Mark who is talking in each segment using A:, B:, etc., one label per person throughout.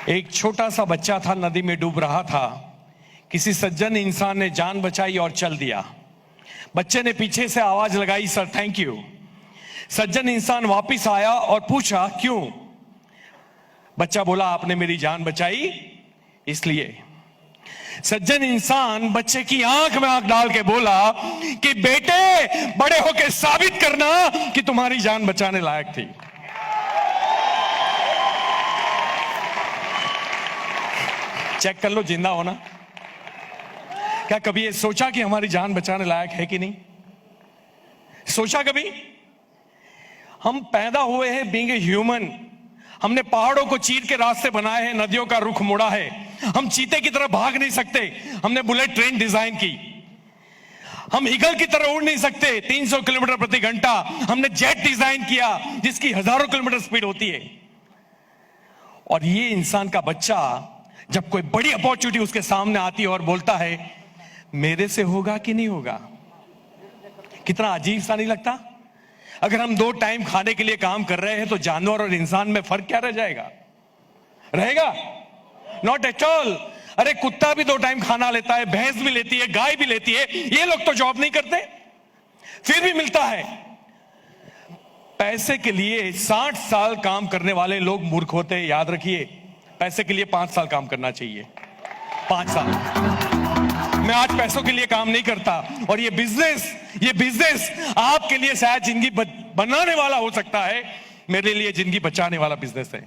A: एक छोटा सा बच्चा था, नदी में डूब रहा था। किसी सज्जन इंसान ने जान बचाई और चल दिया। बच्चे ने पीछे से आवाज लगाई, सर थैंक यू। सज्जन इंसान वापस आया और पूछा, क्यों? बच्चा बोला, आपने मेरी जान बचाई इसलिए। सज्जन इंसान बच्चे की आंख में आंख डाल के बोला कि बेटे, बड़े होके साबित करना कि तुम्हारी जान बचाने लायक थी। चेक कर लो जिंदा होना। क्या कभी ये सोचा कि हमारी जान बचाने लायक है कि नहीं? सोचा कभी? हम पैदा हुए हैं बीइंग ए ह्यूमन। हमने पहाड़ों को चीर के रास्ते बनाए हैं, नदियों का रुख मोड़ा है। हम चीते की तरह भाग नहीं सकते, हमने बुलेट ट्रेन डिजाइन की। हम ईगल की तरह उड़ नहीं सकते 300 किलोमीटर प्रति घंटा, हमने जेट डिजाइन किया जिसकी हजारों किलोमीटर स्पीड होती है। और ये इंसान का बच्चा जब कोई बड़ी अपॉर्चुनिटी उसके सामने आती है और बोलता है मेरे से होगा कि नहीं होगा, कितना अजीब सा नहीं लगता? अगर हम 2 टाइम खाने के लिए काम कर रहे हैं तो जानवर और इंसान में फर्क क्या रह जाएगा? रहेगा? Not at all. अरे कुत्ता भी 2 टाइम खाना लेता है, भैंस भी लेती है, गाय भी लेती है। ये लोग तो जॉब नहीं करते, फिर भी मिलता है। पैसे के लिए 60 साल काम करने वाले लोग मूर्ख होते हैं, याद रखिए। पैसे के लिए 5 साल काम करना चाहिए, 5 साल। मैं आज पैसों के लिए काम नहीं करता, और ये बिजनेस आपके लिए शायद जिंदगी बनाने वाला हो सकता है, मेरे लिए जिंदगी बचाने वाला बिजनेस है।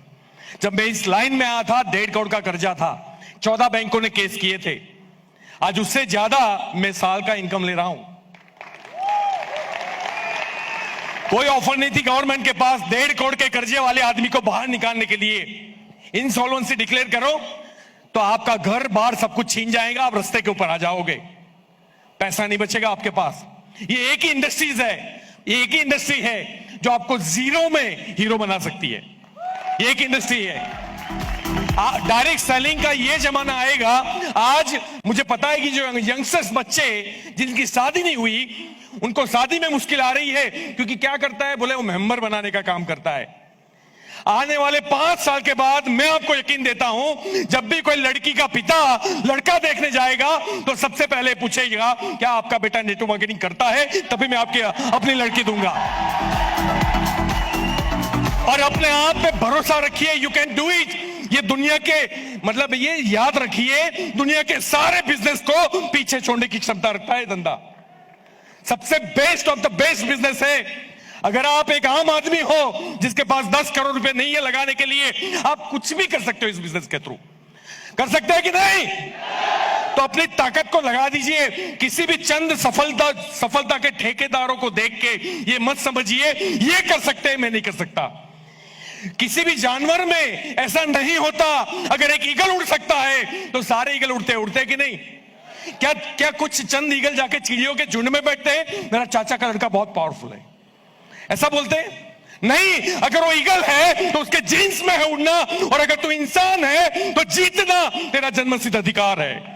A: जब मैं इस लाइन में आया था, 1.5 करोड़ का कर्जा था, 14 बैंकों ने केस किए थे। आज उससे ज्यादा मैं साल का इनकम ले रहा हूं। कोई ऑफर नहीं थी गवर्नमेंट के पास 1.5 करोड़ के कर्जे वाले आदमी को बाहर निकालने के लिए। इंसॉल्वेंसी डिक्लेयर करो तो आपका घर बार सब कुछ छीन जाएगा, आप रास्ते के ऊपर आ जाओगे, पैसा नहीं बचेगा आपके पास। ये एक ही इंडस्ट्रीज है, एक ही इंडस्ट्री है जो आपको जीरो में हीरो बना सकती है। एक इंडस्ट्री है। डायरेक्ट सेलिंग का ये जमाना आएगा। आज मुझे पता है कि जो यंगस्टर्स बच्चे जिनकी शादी नहीं हुई, उनको शादी में मुश्किल आ रही है, क्योंकि क्या करता है, बोले वो मेंबर बनाने का काम करता है। आने वाले 5 साल के बाद मैं आपको यकीन देता हूं, जब भी कोई लड़की का पिता लड़का देखने जाएगा तो सबसे पहले पूछेगा, क्या आपका बेटा नेटवर्क मार्केटिंग करता है? तभी मैं आपकी अपनी लड़की दूंगा। और अपने आप पे भरोसा रखिए, यू कैन डू इट। ये दुनिया के, मतलब ये याद रखिए, दुनिया के सारे बिजनेस को पीछे छोड़ने की क्षमता रखता है धंधा। सबसे best of the best business है। अगर आप एक आम आदमी हो जिसके पास 10 करोड़ रुपए नहीं है लगाने के लिए, आप कुछ भी कर सकते हो इस बिजनेस के थ्रू। कर सकते हैं कि नहीं? तो अपनी ताकत को लगा दीजिए। किसी भी चंद सफलता के ठेकेदारों को देख के ये मत समझिए ये कर सकते हैं, मैं नहीं कर सकता। किसी भी जानवर में ऐसा नहीं होता। अगर एक ईगल उड़ सकता है तो सारे ईगल उड़ते कि नहीं? क्या कुछ चंद ईगल जाके चिड़ियों के झुंड में बैठते हैं, मेरा चाचा का लड़का बहुत पावरफुल है, ऐसा बोलते हैं? नहीं। अगर वो ईगल है तो उसके जीन्स में है उड़ना, और अगर तू इंसान है तो जीतना तेरा जन्मसिद्ध अधिकार है।